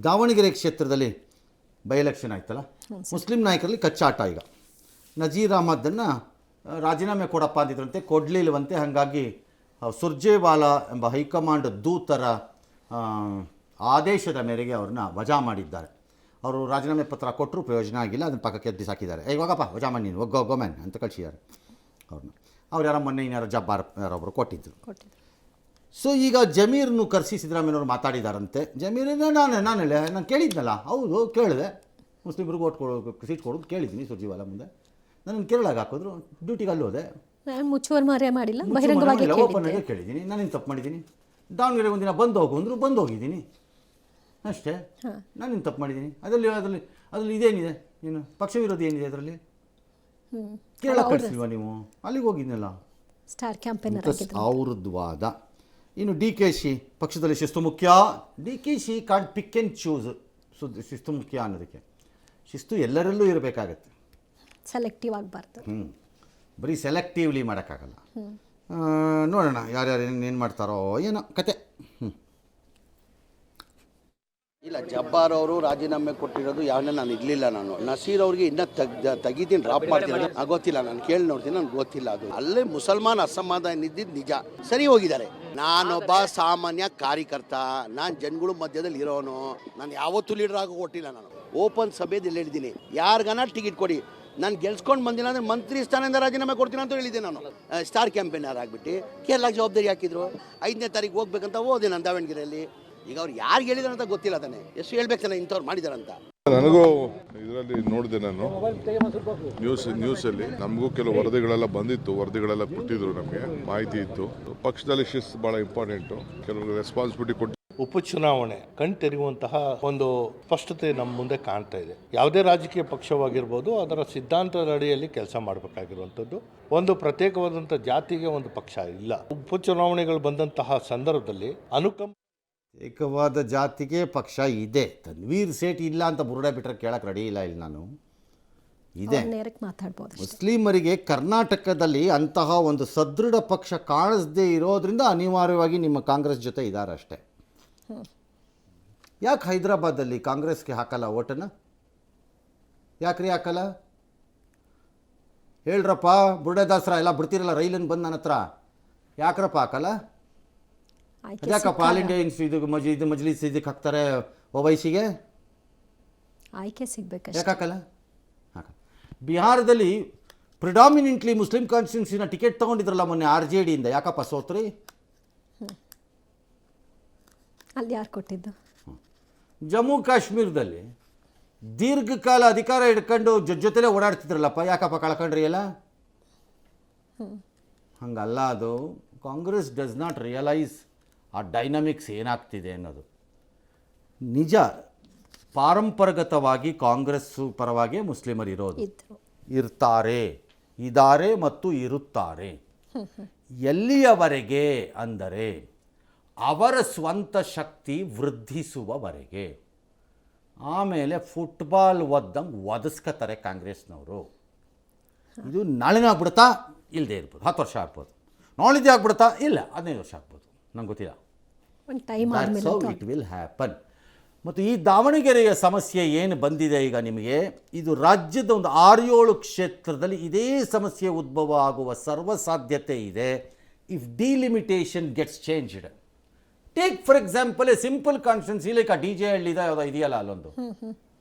ದಾವಣಗೆರೆ ಕ್ಷೇತ್ರದಲ್ಲಿ by election ಆಯ್ತಲ್ಲ, Muslim ನಾಯಕರಲ್ಲಿ ಕಚ್ಚಾಟ. ಈಗ ನಜೀರ್ ಅಹಮದನ್ನು ರಾಜೀನಾಮೆ ಕೊಡಪ್ಪ ಅಂದಿದ್ರಂತೆ, ಕೊಡಲಿಲ್ಲವಂತೆ. ಹಾಗಾಗಿ ಸುರ್ಜೇವಾಲಾ ಎಂಬ ಹೈಕಮಾಂಡ್ ದೂತರ ಆದೇಶದ ಮೇರೆಗೆ ಅವ್ರನ್ನ ವಜಾ ಮಾಡಿದ್ದಾರೆ. ಅವರು ರಾಜೀನಾಮೆ ಪತ್ರ ಕೊಟ್ಟರು, ಪ್ರಯೋಜನ ಆಗಿಲ್ಲ, ಅದನ್ನು ಪಕ್ಕಕ್ಕೆ ಎದ್ದು ಸಾಕಿದ್ದಾರೆ. ಇವಾಗಪ್ಪ ವಜಾ ಮಾಡಿ ನೀನು ಗೋಮ್ಯಾನ್ ಅಂತ ಕಳಿಸಿದ್ದಾರೆ ಅವ್ರನ್ನ. ಅವ್ರು ಯಾರೋ ಮೊನ್ನೆ ಇನ್ಯಾರೋ ಜಬ್ಬಾರ್ ಯಾರೊಬ್ಬರು ಕೊಟ್ಟಿದ್ರು. ಸೊ ಈಗ ಜಮೀರ್ನು ಕರೆಸಿ ಸಿದ್ದರಾಮಯ್ಯನವರು ಮಾತಾಡಿದಾರಂತೆ. ಜಮೀರನ್ನ ನಾನು ಕೇಳಿದ್ನಲ್ಲ, ಹೌದು ಕೇಳಿದೆ, ಮುಸ್ಲಿಮ್ರಿಗೆ ಓಟ್ ಸೀಟ್ ಕೊಡೋದು ಕೇಳಿದ್ದೀನಿ ಸುರ್ಜೇವಾಲಾ ಮುಂದೆ. ನನ್ನನ್ನು ಕೇರಳಾಗ ಹಾಕಿದ್ರು, ಡ್ಯೂಟಿಗೆ ಅಲ್ಲೋದೆ, ಮುಚ್ಚುಮರೆ ಮಾಡಿಲ್ಲ, ಓಪನ್ ಆಗಿ ಕೇಳಿದ್ದೀನಿ. ನಾನೇನು ತಪ್ಪು ಮಾಡಿದ್ದೀನಿ? ದಾವಣಗೆರೆ ಒಂದಿನ ಬಂದು ಹೋಗು ಅಂದರು, ಬಂದು ಹೋಗಿದ್ದೀನಿ ಅಷ್ಟೇ. ನಾನೇನು ತಪ್ಪು ಮಾಡಿದ್ದೀನಿ? ಅದರಲ್ಲಿ ಇದೇನಿದೆ, ಏನು ಪಕ್ಷ ವಿರೋಧಿ ಏನಿದೆ ಅದರಲ್ಲಿ? ಕೇರಳ ಕಳಿಸಿಲ್ವಾ ನೀವು? ಅಲ್ಲಿಗೆ ಹೋಗಿದ್ನಲ್ಲ, ಸ್ಟಾರ್ ಕ್ಯಾಂಪೇನರ್ ಅವ್ರದ್ದು ವಾದ. ಇನ್ನು ಡಿ ಕೆ ಶಿ ಪಕ್ಷದಲ್ಲಿ ಶಿಸ್ತು ಮುಖ್ಯ. D K she can't pick and choose. ಶಿಸ್ತು ಮುಖ್ಯ ಅನ್ನೋದಕ್ಕೆ ಶಿಸ್ತು ಎಲ್ಲರಲ್ಲೂ ಇರಬೇಕಾಗತ್ತೆ, ಸೆಲೆಕ್ಟಿವ್ ಆಗಬಾರ್ದು. ಬರೀ ಸೆಲೆಕ್ಟಿವ್ಲಿ ಮಾಡೋಕ್ಕಾಗಲ್ಲ. ನೋಡೋಣ ಯಾರ್ಯಾರು ಏನು ಮಾಡ್ತಾರೋ ಏನೋ ಕತೆ. ಇಲ್ಲ, ಜಬ್ಬಾರ್ ಅವರು ರಾಜೀನಾಮೆ ಕೊಟ್ಟಿರೋದು ಯಾವನ್ನ ನಾನು ಇರಲಿಲ್ಲ. ನಾನು ನಸೀರ್ ಅವ್ರಿಗೆ ಇನ್ನೂ ತೆಗಿತೀನಿ, ಡ್ರಾಪ್ ಮಾಡ್ತೀನಿ, ಗೊತ್ತಿಲ್ಲ, ನಾನು ಕೇಳಿ ನೋಡ್ತೀನಿ, ನನಗೆ ಗೊತ್ತಿಲ್ಲ. ಅದು ಅಲ್ಲೇ ಮುಸಲ್ಮಾನ್ ಅಸಮಾಧಾನ ಇದ್ದಿದ್ದು ನಿಜ. ಸರಿ ಹೋಗಿದ್ದಾರೆ. ನಾನೊಬ್ಬ ಸಾಮಾನ್ಯ ಕಾರ್ಯಕರ್ತ, ನಾನು ಜನಗಳು ಮಧ್ಯದಲ್ಲಿ ಇರೋನು. ನಾನು ಯಾವತ್ತೂ ಲೀಡರ್ ಆಗಿ ಕೊಟ್ಟಿಲ್ಲ. ನಾನು ಓಪನ್ ಸಭೆಯಲ್ಲಿ ಹೇಳಿದ್ದೀನಿ, ಯಾರಿಗಾನ ಟಿಕೆಟ್ ಕೊಡಿ, ನಾನು ಗೆಲ್ಸ್ಕೊಂಡು ಬಂದಿಲ್ಲ ಅಂದರೆ ಮಂತ್ರಿ ಸ್ಥಾನದಿಂದ ರಾಜೀನಾಮೆ ಕೊಡ್ತೀನಿ ಅಂತ ಹೇಳಿದ್ದೆ. ನಾನು ಸ್ಟಾರ್ ಕ್ಯಾಂಪೇನರ್ ಆಗಿಬಿಟ್ಟು ಕೇರಳಕ್ಕೆ ಜವಾಬ್ದಾರಿ ಹಾಕಿದ್ರು. 5ನೇ ತಾರೀಕು ಹೋಗ್ಬೇಕಂತ ಹೋದೆ ನಾನು ದಾವಣಗೆರೆಯಲ್ಲಿ. ಈಗ ಅವ್ರು ಯಾರು ಹೇಳಿದಾರೆ ಅಂತ ಗೊತ್ತಿಲ್ಲ ತಾನೆ, ಎಷ್ಟು ಹೇಳ್ಬೇಕಲ್ಲ ಇಂಥವ್ರು ಮಾಡಿದಾರಂತ. ನನಗೂ ಇದರಲ್ಲಿ ನೋಡಿದೆ, ನಾನು ನ್ಯೂಸಲ್ಲಿ ನಮಗೂ ಕೆಲವು ವರದಿಗಳೆಲ್ಲ ಬಂದಿತ್ತು, ವರದಿಗಳೆಲ್ಲ ಕೊಟ್ಟಿದ್ರು, ನಮಗೆ ಮಾಹಿತಿ ಇತ್ತು. ಪಕ್ಷದಲ್ಲಿ ಶಿಸ್ತು ಭಾಳ ಇಂಪಾರ್ಟೆಂಟು, ಕೆಲವರು ರೆಸ್ಪಾನ್ಸಿಬಿಲಿಟಿ ಕೊಟ್ಟು ಉಪಚುನಾವಣೆ ಕಣ್ತೆರೆಯುವಂತಹ ಒಂದು ಸ್ಪಷ್ಟತೆ ನಮ್ಮ ಮುಂದೆ ಕಾಣ್ತಾ ಇದೆ. ಯಾವುದೇ ರಾಜಕೀಯ ಪಕ್ಷವಾಗಿರ್ಬೋದು, ಅದರ ಸಿದ್ಧಾಂತದ ಅಡಿಯಲ್ಲಿ ಕೆಲಸ ಮಾಡಬೇಕಾಗಿರುವಂಥದ್ದು. ಒಂದು ಪ್ರತ್ಯೇಕವಾದಂಥ ಜಾತಿಗೆ ಒಂದು ಪಕ್ಷ ಇಲ್ಲ. ಉಪಚುನಾವಣೆಗಳು ಬಂದಂತಹ ಸಂದರ್ಭದಲ್ಲಿ ಏಕವಾದ ಜಾತಿಗೆ ಪಕ್ಷ ಇದೆ. ತನ್ವೀರ್ ಸೇಠ್ ಇಲ್ಲ ಅಂತ ಬುರುಡೆ ಬಿಟ್ಟರೆ ಕೇಳಕ್ಕೆ ರೆಡಿ ಇಲ್ಲ. ಇಲ್ಲಿ ನಾನು ಇದೆ. ಮುಸ್ಲಿಮರಿಗೆ ಕರ್ನಾಟಕದಲ್ಲಿ ಅಂತಹ ಒಂದು ಸದೃಢ ಪಕ್ಷ ಕಾಣಿಸದೇ ಇರೋದ್ರಿಂದ ಅನಿವಾರ್ಯವಾಗಿ ನಿಮ್ಮ ಕಾಂಗ್ರೆಸ್ ಜೊತೆ ಇದ್ದಾರೆ ಅಷ್ಟೇ. ಯಾಕೆ ಹೈದರಾಬಾದಲ್ಲಿ ಕಾಂಗ್ರೆಸ್ಗೆ ಹಾಕಲ್ಲ ಓಟನ್ನು? ಯಾಕ್ರಿ ಹಾಕಲ್ಲ ಹೇಳ್ರಪ್ಪ? ಬುರುಡೆದಾಸರ ಎಲ್ಲ ಬಿಡ್ತಿರಲ್ಲ ರೈಲನ್ನು ಬಂದು ನನ್ನ ಹತ್ರ, ಯಾಕ್ರಪ್ಪ ಹಾಕಲ್ಲ? ಯಾಕಪ್ಪ ಆಲ್ ಇಂಡಿಯಾ ಇದು ಮಜ್ಲಿಸ್ ಇದಕ್ಕೆ ಹಾಕ್ತಾರೆ ಓವೈಸಿಗೆ? ಆಯ್ಕೆ ಸಿಗಬೇಕು, ಯಾಕೆ ಹಾಕಲ್ಲ? ಬಿಹಾರದಲ್ಲಿ ಪ್ರಿಡಾಮಿನೆಂಟ್ಲಿ ಮುಸ್ಲಿಂ ಕಾನ್ಸ್ಟಿಟ್ಯೂನ್ಸಿನ ಟಿಕೆಟ್ ತೊಗೊಂಡಿದ್ರಲ್ಲ ಮೊನ್ನೆ RJD ಇಂದ, ಯಾಕಪ್ಪ ಸೋತ್ರಿ? ಅಲ್ಲಿ ಯಾರು ಕೊಟ್ಟಿದ್ದು? ಜಮ್ಮು ಕಾಶ್ಮೀರದಲ್ಲಿ ದೀರ್ಘಕಾಲ ಅಧಿಕಾರ ಹಿಡ್ಕೊಂಡು ಜೊತೆಲೇ ಓಡಾಡ್ತಿದ್ರಲ್ಲಪ್ಪ, ಯಾಕಪ್ಪ ಕಳ್ಕೊಂಡ್ರಿ ಎಲ್ಲ? ಹಂಗಲ್ಲ ಅದು. ಕಾಂಗ್ರೆಸ್ ಡಸ್ ನಾಟ್ ರಿಯಲೈಸ್ ಆ ಡೈನಮಿಕ್ಸ್ ಏನಾಗ್ತಿದೆ ಅನ್ನೋದು. ನಿಜ, ಪಾರಂಪರಾಗತವಾಗಿ ಕಾಂಗ್ರೆಸ್ಸು ಪರವಾಗಿ ಮುಸ್ಲಿಮರು ಇರೋದು, ಇದ್ದಾರೆ ಮತ್ತು ಇರುತ್ತಾರೆ. ಎಲ್ಲಿಯವರೆಗೆ ಅಂದರೆ ಅವರ ಸ್ವಂತ ಶಕ್ತಿ ವೃದ್ಧಿಸುವವರೆಗೆ. ಆಮೇಲೆ ಫುಟ್ಬಾಲ್ ಒದ್ದಂಗೆ ಒದಿಸ್ಕೊತಾರೆ ಕಾಂಗ್ರೆಸ್ನವರು. ಇದು ನಾಳೆನೇ ಆಗ್ಬಿಡುತ್ತಾ? ಇಲ್ಲದೆ ಇರ್ಬೋದು, 10 ವರ್ಷ ಆಗ್ಬೋದು. ನಾಳಿದ್ದೇ ಆಗ್ಬಿಡುತ್ತಾ? ಇಲ್ಲ, 15 ವರ್ಷ ಆಗ್ಬೋದು, ನಂಗೆ ಗೊತ್ತಿಲ್ಲ. It will happen. ಮತ್ತು ಈ ದಾವಣಗೆರೆಯ ಸಮಸ್ಯೆ ಏನು ಬಂದಿದೆ ಈಗ ನಿಮಗೆ, ಇದು ರಾಜ್ಯದ ಒಂದು 6-7 ಕ್ಷೇತ್ರದಲ್ಲಿ ಇದೇ ಸಮಸ್ಯೆ ಉದ್ಭವ ಆಗುವ ಸರ್ವಸಾಧ್ಯತೆ ಇದೆ if delimitation gets changed. Take for example A simple constituency like DJ ಹಳ್ಳಿ ಇದೆಯಲ್ಲ, ಅಲ್ಲೊಂದು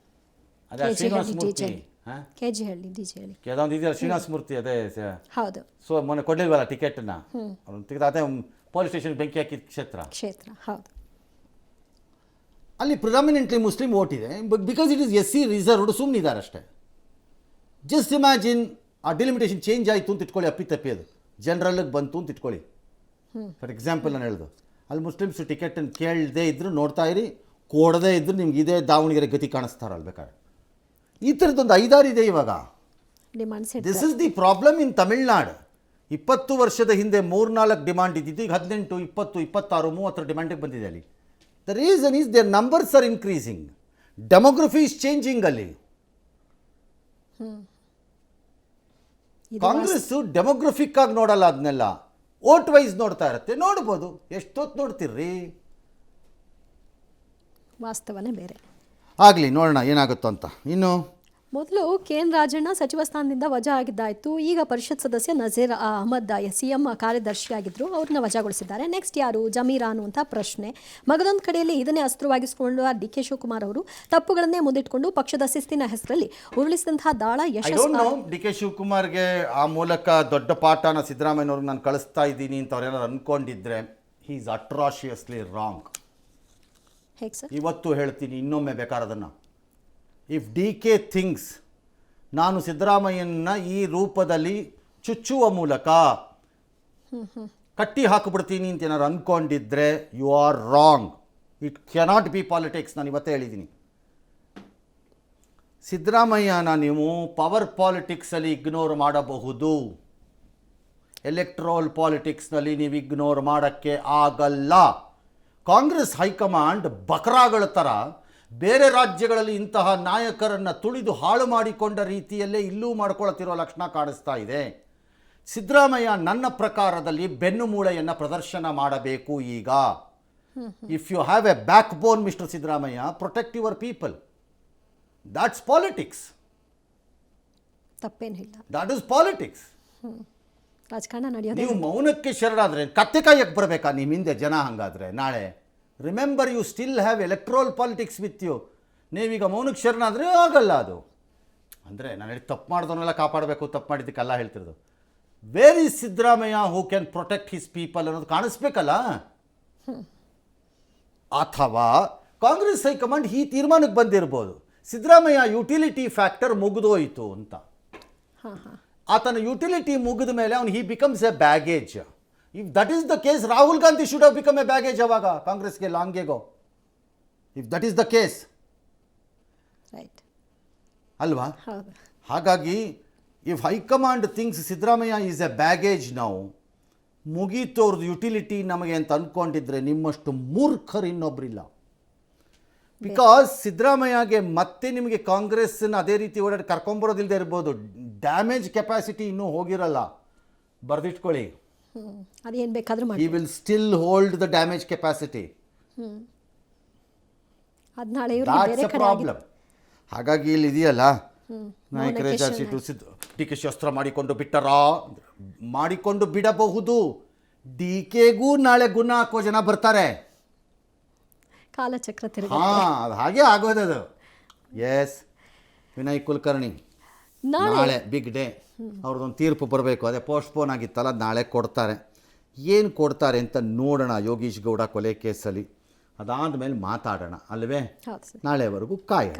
ಅದೇ ಶ್ರೀನಿವಾಸ ಮೂರ್ತಿ, ಅದೊಂದು ಇದೆಯಲ್ಲ ಶ್ರೀನಿವಾಸ ಮೂರ್ತಿ, ಅದೇ ಹೌದು. ಸೊ ಮೊನ್ನೆ ಕೊಡಲಿಲ್ವಲ್ಲ ಟಿಕೆಟನ್ನು, ಅದೇ ಪೊಲೀಸ್ ಸ್ಟೇಷನ್ ಬೆಂಕಿ ಹಾಕಿದ ಕ್ಷೇತ್ರ. ಹೌದು. ಅಲ್ಲಿ ಪ್ರಿಡಾಮಿನೆಂಟ್ಲಿ ಮುಸ್ಲಿಂ ಓಟ್ ಇದೆ, but because it is SC reserved ಸುಮ್ಮನಿದ್ದಾರೆ ಅಷ್ಟೇ. ಜಸ್ಟ್ ಇಮ್ಯಾಜಿನ್ ಆ ಡಿಲಿಮಿಟೇಷನ್ ಚೇಂಜ್ ಆಯಿತು ಅಂತ ಇಟ್ಕೊಳ್ಳಿ, ಅಪ್ಪಿ ಅದು ಜನರಲ್ಲಿಗೆ ಬಂತು ಅಂತ ಇಟ್ಕೊಳ್ಳಿ. ಫಾರ್ ಎಕ್ಸಾಂಪಲ್ ನಾನು ಹೇಳ್ದು, ಅಲ್ಲಿ ಮುಸ್ಲಿಮ್ಸ್ ಟಿಕೆಟನ್ನು ಕೇಳದೇ ಇದ್ದರೂ ನೋಡ್ತಾ ಇರಿ, ಕೊಡದೇ ಇದ್ದರೂ ನಿಮ್ಗೆ ಇದೇ ದಾವಣಗೆರೆ ಗತಿ ಕಾಣಿಸ್ತಾರಲ್ಲ ಬೇಕಾದ್ರೆ. ಈ ಥರದ್ದೊಂದು 5-6 ಇದೆ ಇವಾಗ. This is the problem in Tamil Nadu. 20 ವರ್ಷದ ಹಿಂದೆ 3-4 ಡಿಮಾಂಡ್ ಇದ್ದಿದ್ದು ಈಗ 18, 20, 26, 30 ಡಿಮಾಂಡಿಗೆ ಬಂದಿದೆ ಅಲ್ಲಿ. The reason is their numbers are increasing, demography is changing. ಅಲ್ಲಿ ಕಾಂಗ್ರೆಸ್ಸು ಡೆಮೋಗ್ರಫಿಕ್ ಆಗಿ ನೋಡಲ್ಲ, ಅದನ್ನೆಲ್ಲ ಓಟ್ ವೈಸ್ ನೋಡ್ತಾ ಇರುತ್ತೆ. ನೋಡ್ಬೋದು, ಎಷ್ಟೊತ್ತು ನೋಡ್ತಿರ್ರಿ, ವಾಸ್ತವನೇ ಬೇರೆ. ಆಗಲಿ ನೋಡೋಣ ಏನಾಗುತ್ತೋ ಅಂತ. ಇನ್ನು ಮೊದಲು ಕೆ.ಎನ್. ರಾಜಣ್ಣ ಸಚಿವ ಸ್ಥಾನದಿಂದ ವಜಾ ಆಗಿದ್ದಾಯಿತು. ಈಗ ಪರಿಷತ್ ಸದಸ್ಯ ನಜೀರ್ ಅಹಮದ್ ಸಿಎಂ ಕಾರ್ಯದರ್ಶಿಯಾಗಿದ್ದರು, ಅವ್ರನ್ನ ವಜಾಗೊಳಿಸಿದ್ದಾರೆ. ನೆಕ್ಸ್ಟ್ ಯಾರು? ಜಮೀರಾ ಅನ್ನುವಂಥ ಪ್ರಶ್ನೆ. ಮಗದೊಂದು ಕಡೆಯಲ್ಲಿ ಇದನ್ನೇ ಅಸ್ತ್ರವಾಗಿಸಿಕೊಂಡು ಡಿ.ಕೆ. ಶಿವಕುಮಾರ್ ಅವರು ತಪ್ಪುಗಳನ್ನೇ ಮುಂದಿಟ್ಕೊಂಡು ಪಕ್ಷದ ಶಿಸ್ತಿನ ಹೆಸರಲ್ಲಿ ಉರುಳಿಸಿದಂತಹ ದಾಳ ಯಶಸ್ವಿ. ಡಿ.ಕೆ. ಶಿವಕುಮಾರ್ಗೆ ಆ ಮೂಲಕ ದೊಡ್ಡ ಪಾಠನ ಸಿದ್ದರಾಮಯ್ಯನವ್ರಿಗೆ ನಾನು ಕಳಿಸ್ತಾ ಇದ್ದೀನಿ ಅಂತ ಅವ್ರೇನಾದ್ರು ಅಂದ್ಕೊಂಡಿದ್ರೆ ಹಿ ಈಸ್ ಅಟ್ರಾಶಿಯಸ್ಲಿ ರಾಂಗ್. ಹೇಗೆ ಸರ್? ಇವತ್ತು ಹೇಳ್ತೀನಿ, ಇನ್ನೊಮ್ಮೆ ಬೇಕಾರದನ್ನು. ಇಫ್ ಡಿ.ಕೆ. ಥಿಂಗ್ಸ್ ನಾನು ಸಿದ್ದರಾಮಯ್ಯನ ಈ ರೂಪದಲ್ಲಿ ಚುಚ್ಚುವ ಮೂಲಕ ಕಟ್ಟಿ ಹಾಕಿಬಿಡ್ತೀನಿ ಅಂತ ಏನಾರು ಅಂದ್ಕೊಂಡಿದ್ರೆ you are wrong. It cannot be politics. ನಾನು ಇವತ್ತೇ ಹೇಳಿದ್ದೀನಿ, ಸಿದ್ದರಾಮಯ್ಯನ ನೀವು ಪವರ್ ಪಾಲಿಟಿಕ್ಸಲ್ಲಿ ಇಗ್ನೋರ್ ಮಾಡಬಹುದು, ಎಲೆಕ್ಟ್ರೋಲ್ ಪಾಲಿಟಿಕ್ಸ್ನಲ್ಲಿ ನೀವು ಇಗ್ನೋರ್ ಮಾಡೋಕ್ಕೆ ಆಗಲ್ಲ. ಕಾಂಗ್ರೆಸ್ ಹೈಕಮಾಂಡ್ ಬಕ್ರಾಗಳ ಥರ ಬೇರೆ ರಾಜ್ಯಗಳಲ್ಲಿ ಇಂತಹ ನಾಯಕರನ್ನು ತುಳಿದು ಹಾಳು ಮಾಡಿಕೊಂಡ ರೀತಿಯಲ್ಲೇ ಇಲ್ಲೂ ಮಾಡ್ಕೊಳ್ತಿರೋ ಲಕ್ಷಣ ಕಾಣಿಸ್ತಾ ಇದೆ. ಸಿದ್ದರಾಮಯ್ಯ ನನ್ನ ಪ್ರಕಾರದಲ್ಲಿ ಬೆನ್ನು ಮೂಳೆಯನ್ನು ಪ್ರದರ್ಶನ ಮಾಡಬೇಕು ಈಗ. If you have a backbone mister Siddaramaiah, protect your people. That's politics. ತಪ್ಪೇನಿಲ್ಲ, ದಾಟ್ ಇಸ್ ಪಾಲಿಟಿಕ್ಸ್. ರಾಜಕಾರಣ ನಡೆಯೋದು. ನೀವು ಮೌನಕ್ಕೆ ಶರಣಾದರೆ ಕತ್ತೆ ಕಾಯಕ್ಕೆ ಬರಬೇಕಾ ನಿಮ್ಮ ಹಿಂದೆ ಜನ? ಹಂಗಾದರೆ ನಾಳೆ remember, you still have electoral politics with you. ನೀವೀಗ ಮೌನಕ್ಕೆ ಶರಣಾದರೆ ಆಗಲ್ಲ ಅದು. ಅಂದರೆ ನಾನು ಹೇಳಿ ತಪ್ಪು ಮಾಡಿದವನ್ನೆಲ್ಲ ಕಾಪಾಡಬೇಕು, ತಪ್ಪು ಮಾಡಿದ್ದಕ್ಕೆಲ್ಲ ಹೇಳ್ತಿರೋದು. Where is Siddaramaiah who can protect his people ಅನ್ನೋದು ಕಾಣಿಸ್ಬೇಕಲ್ಲ. ಅಥವಾ ಕಾಂಗ್ರೆಸ್ ಹೈಕಮಾಂಡ್ ಈ ತೀರ್ಮಾನಕ್ಕೆ ಬಂದಿರ್ಬೋದು, ಸಿದ್ದರಾಮಯ್ಯ ಯುಟಿಲಿಟಿ ಫ್ಯಾಕ್ಟರ್ ಮುಗಿದೋಯಿತು ಅಂತ. ಆತನ ಯುಟಿಲಿಟಿ ಮುಗಿದ ಮೇಲೆ ಅವನು he becomes A baggage. If that is the case, Rahul Gandhi should have become A baggage ಅವಾಗ ಕಾಂಗ್ರೆಸ್ಗೆ long ago. If that is the case right ಅಲ್ವಾ? ಹೌದು. ಹಾಗಾಗಿ if high command things Siddaramaiah is A baggage ನಾವು, ಮುಗೀತು ಅವ್ರದ್ದು ಯುಟಿಲಿಟಿ ನಮಗೆ ಅಂತ ಅಂದ್ಕೊಂಡಿದ್ರೆ ನಿಮ್ಮಷ್ಟು ಮೂರ್ಖರು ಇನ್ನೊಬ್ಬರಿಲ್ಲ. ಬಿಕಾಸ್ ಸಿದ್ದರಾಮಯ್ಯಗೆ ಮತ್ತೆ ನಿಮಗೆ ಕಾಂಗ್ರೆಸ್ನ ಅದೇ ರೀತಿ ಓಡಾಡಿ ಕರ್ಕೊಂಬರೋದಿಲ್ಲದೆ ಇರ್ಬೋದು. ಡ್ಯಾಮೇಜ್ ಕೆಪಾಸಿಟಿ ಇನ್ನೂ ಹೋಗಿರಲ್ಲ, ಬರೆದಿಟ್ಕೊಳ್ಳಿ. ಅದೇನು ಬೇಕಾದರೂ ಮಾಡಿ. He will still hold the damage capacity. ಅದು ನಾಳೆ ಇವ್ರಿಗೆ ಬೇರೆ ಕಡೆ ಪ್ರಾಬ್ಲಮ್. ಹಾಗಾಗಿ ಇಲ್ಲಿ ಇದೆಯಲ್ಲ, ನಾಯಕರೇ ಜಾಸ್ತಿ ಡಿ.ಕೆ. ಶಸ್ತ್ರ ಮಾಡಿಕೊಂಡು ಬಿಟ್ಟರಾ? ಮಾಡಿಕೊಂಡು ಬಿಡಬಹುದು. ಡಿ.ಕೆಗೂ ನಾಳೆ ಗುಣ ಹಾಕೋ ಜನ ಬರ್ತಾರೆ. ಕಾಲಚಕ್ರ ತಿರುಗಿ. ಅದು ಹಾಗೆ ಆಗೋದದು. ಎಸ್, ವಿನಯ್ ಕುಲಕರ್ಣಿ ನಾಳೆ ಬಿಗ್ ಡೇ. ಅವ್ರದ್ದೊಂದು ತೀರ್ಪು ಬರಬೇಕು. ಅದೇ ಪೋಸ್ಟ್ಪೋನ್ ಆಗಿತ್ತಲ್ಲ, ನಾಳೆ ಕೊಡ್ತಾರೆ. ಏನು ಕೊಡ್ತಾರೆ ಅಂತ ನೋಡೋಣ. ಯೋಗೀಶ್ ಗೌಡ ಕೊಲೆ ಕೇಸಲ್ಲಿ ಅದಾದ ಮೇಲೆ ಮಾತಾಡೋಣ ಅಲ್ವೇ? ಹೌದು ಸರ್. ನಾಳೆವರೆಗೂ ಕಾಯೋಣ.